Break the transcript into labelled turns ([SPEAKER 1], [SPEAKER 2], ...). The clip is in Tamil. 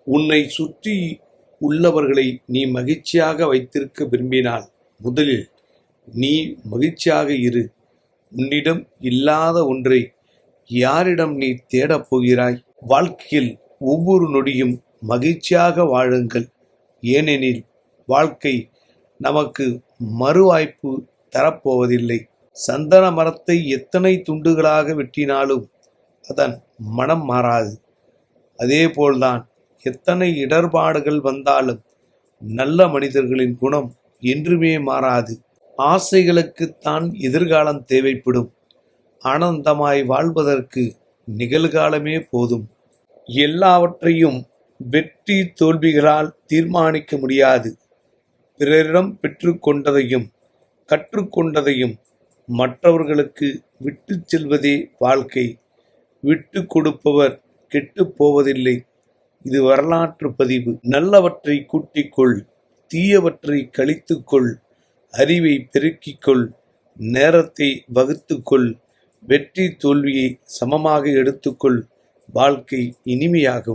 [SPEAKER 1] உன்னை சுற்றி உள்ளவர்களை நீ மகிழ்ச்சியாக வைத்திருக்க விரும்பினால் முதலில் நீ மகிழ்ச்சியாக இரு. உன்னிடம் இல்லாத ஒன்றை யாரிடம் நீ தேடப் போகிறாய்? வாழ்க்கையில் ஒவ்வொரு நொடியும் மகிழ்ச்சியாக வாழுங்கள். ஏனெனில் வாழ்க்கை நமக்கு மறுவாய்ப்பு தரப்போவதில்லை. சந்தன மரத்தை எத்தனை துண்டுகளாக வெட்டினாலும் அதன் மனம் மாறாது. அதேபோல்தான் எத்தனை இடர்பாடுகள் வந்தாலும் நல்ல மனிதர்களின் குணம் என்றுமே மாறாது. ஆசைகளுக்குத்தான் எதிர்காலம் தேவைப்படும். ஆனந்தமாய் வாழ்வதற்கு நிகழ்காலமே போதும். எல்லாவற்றையும் வெற்றி தோல்விகளால் தீர்மானிக்க முடியாது. பிறரிடம் பெற்றுக்கொண்டதையும் கற்றுக்கொண்டதையும் மற்றவர்களுக்கு விட்டு செல்வதே வாழ்க்கை. விட்டு கொடுப்பவர் கெட்டு போவதில்லை. இது வரலாற்று பதிவு. நல்லவற்றை கூட்டிக்கொள், தீயவற்றை கழித்துக்கொள், அறிவை பெருக்கிக்கொள், நேரத்தை வகுத்துக்கொள், வெற்றி தோல்வியை சமமாக எடுத்துக்கொள். வாழ்க்கை இனிமையாகும்.